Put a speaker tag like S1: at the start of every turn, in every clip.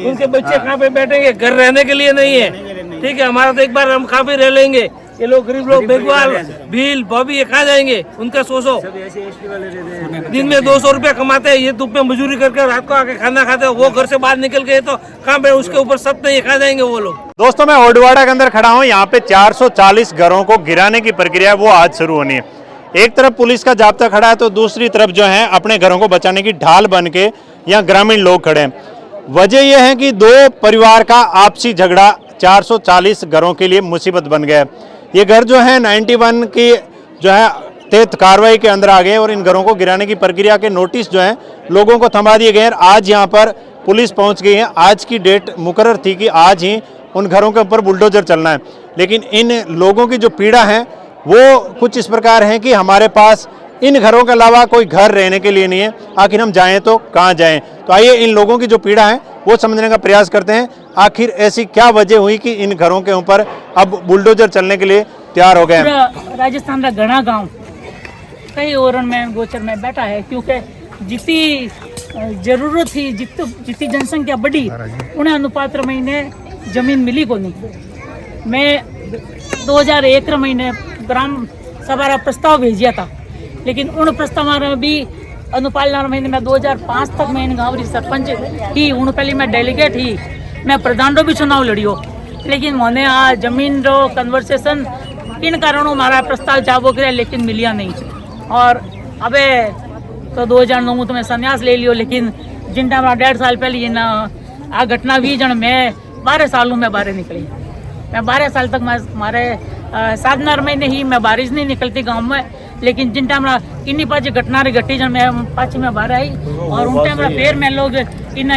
S1: उनके बच्चे कहाँ पे बैठेंगे? घर रहने के लिए नहीं है। ठीक है, हमारा तो एक बार हम कहाँ पे रह लेंगे। ये लोग गरीब लोग बेगवाल भील बॉबी ये कहाँ जाएंगे? उनका सोचो। दिन में 200 रुपया कमाते हैं, ये धूप में मजदूरी करके रात को आके खाना खाते हैं। वो घर से बाहर निकल गए तो कहाँ पे उसके ऊपर सत नहीं, कहाँ जाएंगे वो लोग?
S2: दोस्तों मैं ओडवाड़ा के अंदर खड़ा हूँ। यहाँ पे 440 घरों को गिराने की प्रक्रिया वो आज शुरू होनी है। एक तरफ पुलिस का जाब्ता खड़ा है तो दूसरी तरफ जो है अपने घरों को बचाने की ढाल बन के यहाँ ग्रामीण लोग खड़े हैं। वजह यह है कि दो परिवार का आपसी झगड़ा 440 घरों के लिए मुसीबत बन गया है। ये घर जो है 91 की जो है तहत कार्रवाई के अंदर आ गए और इन घरों को गिराने की प्रक्रिया के नोटिस जो है लोगों को थमा दिए गए हैं। आज यहाँ पर पुलिस पहुँच गई है। आज की डेट मुकर्रर थी कि आज ही उन घरों के ऊपर बुलडोजर चलना है, लेकिन इन लोगों की जो पीड़ा है वो कुछ इस प्रकार है कि हमारे पास इन घरों के अलावा कोई घर रहने के लिए नहीं है, आखिर हम जाएं तो कहाँ जाएं। तो आइए इन लोगों की जो पीड़ा है वो समझने का प्रयास करते हैं। आखिर ऐसी क्या वजह हुई कि इन घरों के ऊपर अब बुलडोजर चलने के लिए तैयार हो गए हैं।
S3: राजस्थान का घना गांव कई ओरन में गोचर में बैठा है, क्योंकि जितनी जरूरत थी, जितनी जनसंख्या बढ़ी उन्हें अनुपात महीने जमीन मिली को नहीं। मैं 2001 महीने ग्राम सभा का प्रस्ताव भेजिया था, लेकिन उन प्रस्ताव में भी अनुपालना महीने में 2005 तक मैं इन गाँव री सरपंच ही उन पहले मैं डेलीगेट ही मैं प्रधान रो भी चुनाव लड़ियो, लेकिन मैंने आ जमीन रो कन्वर्सेशन इन कारणों मारा प्रस्ताव जाबो करे लेकिन मिलिया नहीं। और अबे तो 2009 तो मैं संन्यास ले लियो, लेकिन जिन टाइम 1.5 साल पहले ये ना आ घटना हुई जन मैं 12 सालों में बाहर निकली। मैं 12 साल तक हमारे साधनार महीने ही मैं बारिश नहीं निकलती गांव में, लेकिन जिन टाइम इन्हीं पाँच घटना घटी जन मैं पाँच में बाहर आई और उन टाइम फिर मैं लोग इन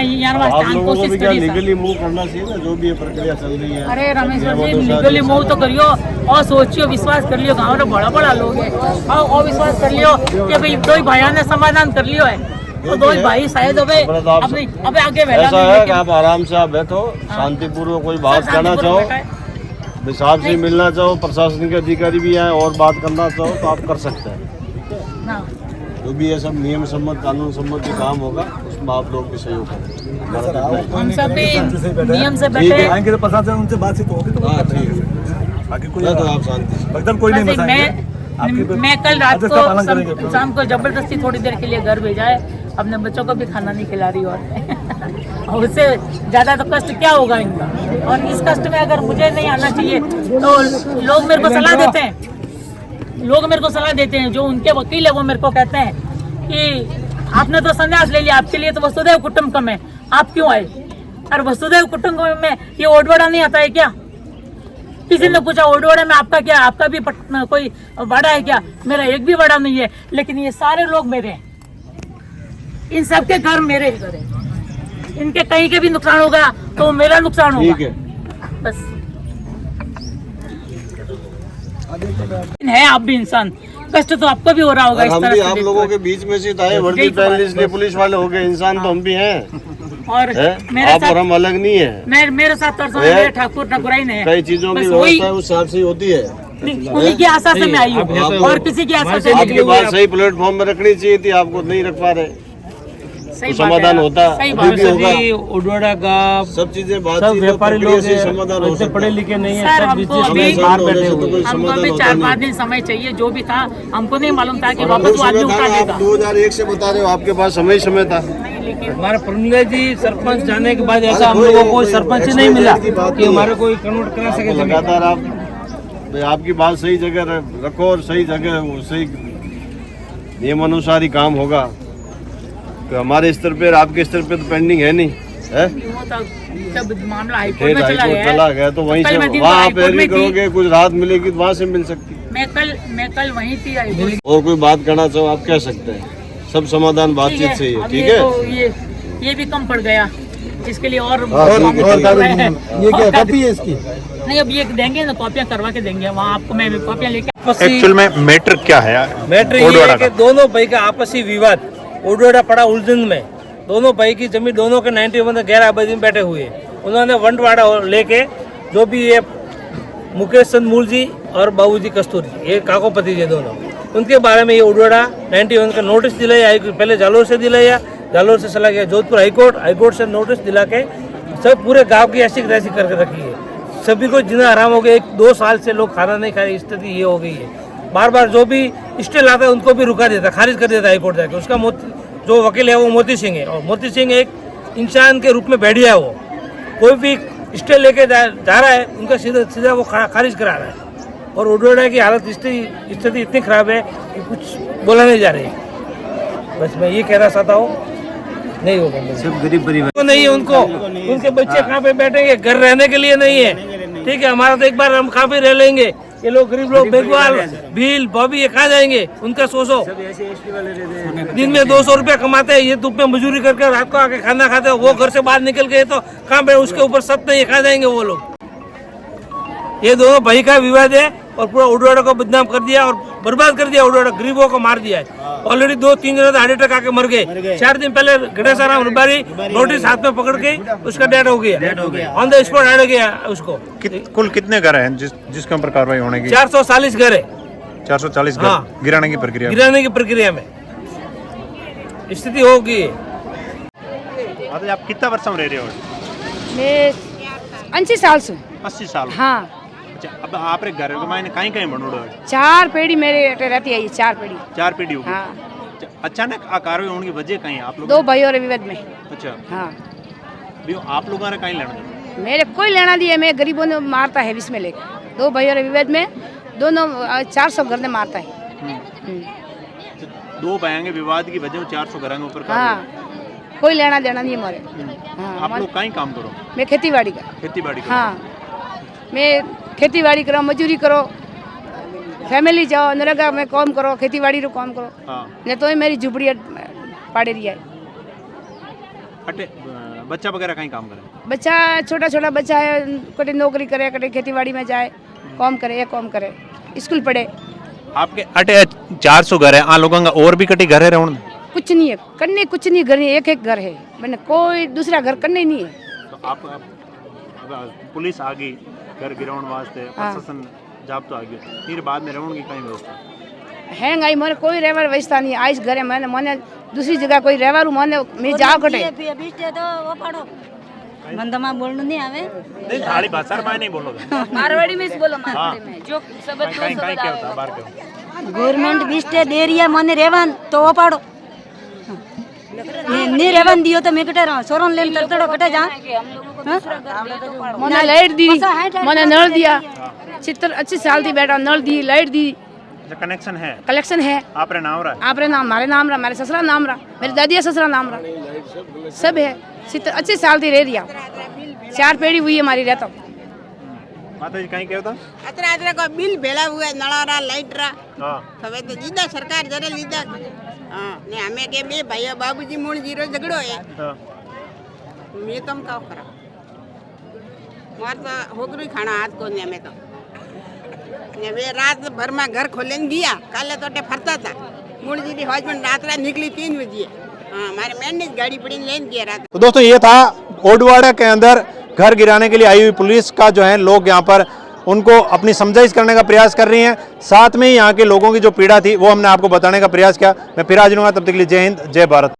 S3: कोशिश करी।
S4: लीगली मूव करना चाहिए ना, जो भी ये प्रक्रिया चल रही है।
S3: अरे रमेश्वर जी, लीगली मूव तो करियो और सोचियो, विश्वास कर लियो, गाँव में बड़ा बड़ा लोग है और विश्वास कर लियो कि भाई दो भाइयों ने समाधान कर लियो है तो दो भाई शायद अबे आगे
S4: ऐसा है कि आप आराम से आप बैठो, शांतिपूर्वक कोई बात करना चाहो, हिसाब से मिलना चाहो, प्रशासन के अधिकारी भी आए और बात करना चाहो तो आप कर सकते हैं। जो भी ये सब नियम सम्मत कानून सम्मत जो काम होगा उसमें आप लोग भी सहयोग करें।
S3: हम सब भी नियम से बैठे
S5: आएंगे तो प्रशासन उनसे बातचीत होगी तो
S4: ठीक है, बाकी कोई तो आप शांति से
S5: कोई नहीं।
S3: मैं कल रात को शाम को जबरदस्ती थोड़ी देर के लिए घर भेजा है, अपने बच्चों को भी खाना नहीं खिला रही और उससे ज़्यादा तो कष्ट क्या होगा इनका। और इस कष्ट में अगर मुझे नहीं आना चाहिए तो लोग मेरे को सलाह देते हैं, जो उनके वकील है वो मेरे को कहते हैं कि आपने तो संन्यास ले लिया, आपके लिए तो वसुधैव कुटुंबकम है, आप क्यों आए? और वसुधैव कुटुंबकम में ये ओडवाड़ा नहीं आता है क्या? किसी ने पूछा ओडवाड़ा में आपका क्या, आपका भी कोई बड़ा है क्या? मेरा एक भी बड़ा नहीं है, लेकिन ये सारे लोग मेरे हैं, इन सबके घर मेरे ही घर है। इनके कहीं के भी नुकसान होगा तो मेरा नुकसान होगा।
S4: ठीक है,
S3: बस है। आप भी इंसान, कष्ट तो आपको भी हो रहा होगा।
S4: हम भी आप लोगों के बीच में से आए, वर्दी पहन ली इसलिए पुलिस वाले हो गए, इंसान तो हम भी हैं।
S3: और मेरे
S4: आप
S3: साथ
S4: और हम अलग नहीं है।
S3: मेरे साथ मेरे ठाकुर ठाकुराइन है।
S4: कई चीजों की व्यवस्था उस हिसाब से होती है।
S3: उन्हीं की आशा से मैं आई हूँ और किसी की आशा से
S4: आपकी बात सही प्लेटफॉर्म में रखनी चाहिए थी, आपको नहीं रख पा रहे, तो समाधान होता
S1: उडवाड़ा का
S4: सब चीजें बात
S1: सब व्यापारी लोग
S4: समाधान हो सकता
S1: पढ़े लिखे नहीं है,
S3: सर,
S1: सब
S3: हमको अभी 4-5 दिन समय चाहिए। जो भी था हमको नहीं मालूम था कि वापस वो आदमी उठा देगा।
S4: 2001 से बता रहे हो, आपके पास समय था।
S1: हमारे प्रमुख जी सरपंच जाने के बाद ऐसा हम लोगों को सरपंच नहीं मिला कि हमारे कोई कन्वर्ट करा सके।
S4: लगातार आपकी बात सही जगह रखो और सही जगह सही नियम अनुसार ही काम होगा। तो हमारे स्तर पे आपके स्तर पे तो पेंडिंग है नहीं है?
S3: जब मामला हाईकोर्ट में
S4: चला गया तो वहीं से वहाँ आप पैरवी करोगे, कुछ राहत मिलेगी तो वहाँ से मिल सकती।
S3: मैं कल वहीं थी।
S4: और कोई बात करना चाहो आप कह सकते हैं, सब समाधान बातचीत से ही। ठीक है,
S3: तो ये भी कम पड़ गया, इसके लिए और
S5: ये क्या कॉपी है इसकी?
S3: नहीं, अब ये देंगे ना, कॉपियाँ करवा के देंगे वहाँ आपको। मैं कॉपियाँ लेके
S2: एक्चुअल में मैटर क्या है?
S1: मैटर ये है कि दोनों भाई का आपसी विवाद ओडवाड़ा पड़ा उलझन में। दोनों भाई की जमीन दोनों के 91 गैर आबादी में बैठे हुए हैं। उन्होंने वंटवाड़ा लेके जो भी ये मुकेश चंद मूल जी और बाबूजी कस्तूरी, ये काकोपति जी दोनों, उनके बारे में ये ओडवाड़ा 91 का नोटिस दिलाया। पहले जालोर से दिलाया, जालोर से चला गया जोधपुर हाईकोर्ट, हाईकोर्ट से नोटिस दिला के सब पूरे गांव की ऐसी तैसी करके रखी है। सभी को जीना हराम हो गया। 1-2 साल से लोग खाना नहीं खाए, स्थिति ये हो गई है। बार बार जो भी स्टे लाता है उनको भी रुका देता, खारिज कर देता हाईकोर्ट जाके। उसका जो वकील है वो मोती सिंह है, और मोती सिंह एक इंसान के रूप में बैठिया है। वो कोई भी स्टे लेके जा रहा है, उनका सीधा वो खारिज करा रहा है। और उडोडा की हालत स्थिति इतनी खराब है कि कुछ बोला नहीं जा रही। बस मैं ये कहना चाहता हूँ, नहीं होगा।
S4: सब गरीब परिवार
S1: नहीं है उनको, उनके बच्चे कहाँ पे बैठेंगे? घर रहने के लिए नहीं है, ठीक है। हमारा तो एक बार हम कहाँ पे रह लेंगे। ये लोग गरीब लोग बेगवाल, भील, बॉबी, ये कहाँ जाएंगे? उनका सोचो। दिन में 200 रुपया कमाते हैं, ये धूप में मजदूरी करके रात को आके खाना खाते हैं। वो घर से बाहर निकल गए तो कहाँ पे? उसके ऊपर सत नहीं है, कहाँ जाएंगे वो लोग? ये दोनों भाई का विवाद है और पूरा उडवाड़ा को बदनाम कर दिया और बर्बाद कर दिया। उडवाड़ा गरीबों को मार दिया है। ऑलरेडी 2-3 जने हार्ट अटैक आके मर गए। 4 दिन पहले गणेशाराम रुबारी नोटिस हाथ में पकड़ के उसका डेथ हो गया, ऑन द स्पॉट हार्ट गया उसको।
S2: कुल कितने घर हैं जिसके ऊपर कार्रवाई होने की?
S1: 440 घर है।
S2: 440 घर
S1: हाँ।
S2: गिराने की प्रक्रिया
S1: में स्थिति होगी।
S2: आप कितना वर्ष में रह रहे हो?
S6: मैं 80 साल से।
S2: 80 साल?
S6: हाँ।
S2: अच्छा, अब आप रे घर को मैंने कहीं बनोड़ो है?
S6: 4 पीढ़ी मेरे रहती है, ये 4 पीढ़ी।
S2: 4 पीढ़ी होगी।
S6: हाँ।
S2: अचानक कार्रवाई होने की वजह कहीं आप लोग?
S6: 2 भाइयों के विवाद में।
S2: अच्छा।
S6: हाँ।
S2: आप लोगों ने कहीं लेना?
S6: मेरे कोई लेना दिया, मैं गरीबों ने मारता है इसमें लेकर। 2 भाइयों के विवाद में दोनों 400 घर ने मारता है।
S2: 2 भाइयों के विवाद की वजह 400 घर के ऊपर?
S6: हाँ, कोई लेना देना नहीं हमारे। हाँ,
S2: आप लोग कहीं काम करो?
S6: मैं खेती बाड़ी का।
S2: खेती बाड़ी?
S6: हाँ, मैं खेती बाड़ी करो, मजदूरी करो, फैमिली जाओ, नरेगा में काम करो, खेती बाड़ी रो काम करो।
S2: हाँ।
S6: नहीं तो मेरी झुपड़ी पाड़े रही है।
S2: अटे बच्चा वगैरह कहीं काम करे?
S6: बच्चा छोटा बच्चा है, कटे नौकरी करे, कटे खेती बाड़ी में जाए, काम करे, काम करे, स्कूल पढ़े।
S2: आपके अटे 400 घर है, आ लोगों का और भी कटी घर है? रहने
S6: कुछ नहीं है, करने कुछ नहीं, घर एक घर है, मैंने कोई दूसरा घर करने नहीं है।
S2: तो आप पुलिस आ गई घर गिराने वास्ते, प्रशासन जाब तो आ गया, फिर बाद में रहने की कहीं व्यवस्था
S6: है? आई मैंने कोई रहवार व्यवस्था नहीं। आज घर है, मैंने दूसरी जगह कोई रहवारू मैंने मैं जाओ कटे
S7: मंदमा बोलने नहीं आवे।
S2: नहीं, थाली भाषा में नहीं बोलोगे?
S7: मारवाड़ी में बोलो, मारवाड़ी में जो सब
S2: कहीं क्या होता है बाहर के?
S7: गवर्नमेंट बिस्टे दे रही है मने रेवान तो वो पाड़ो नहीं रेवान दियो तो मैं कटे रहा सोरन लेन तड़तड़ो कटे जा।
S6: मैंने लाइट दी, मैंने नल दिया, 80 साल थी बेटा, नल दी, लाइट दी।
S2: कनेक्शन है?
S6: कलेक्शन है।
S2: आपरे नाम रहा?
S6: आपरे नाम, हमारे नाम रहा, मेरे ससुरा नाम रहा, मेरी दादी ससुरा नाम रहा, सब है। 80 साल थी रह दिया, 4 पीढ़ी हुई हमारी रहता।
S2: माता जी कहीं क्या होता?
S8: अतरा अतरा को बिल भेला हुआ नळा रा लाइट रा।
S2: हां,
S8: હવે તો જીદા સરકાર જરે લીધા। हां ने हमें के बे भाई बाबूजी मूल जीरो झगड़ो है।
S2: हां,
S8: मैं कम का करा मार तो होगरी खाना हाथ को ने हमें तो ने वे रात भर में घर खोले दिया, काले तोटे फरता था। मूल जी दी हस्बैंड रात रात निकली 3 बजे। हां, हमारे मैंने गाड़ी पड़ी लेन दिया रात।
S2: तो दोस्तों ये था ओडवाड़ा के अंदर घर गिराने के लिए आई हुई पुलिस का जो है लोग यहाँ पर उनको अपनी समझाइश करने का प्रयास कर रही हैं। साथ में ही यहाँ के लोगों की जो पीड़ा थी वो हमने आपको बताने का प्रयास किया। मैं फिर हाजिर हूँगा, तब तक के लिए जय हिंद, जय भारत।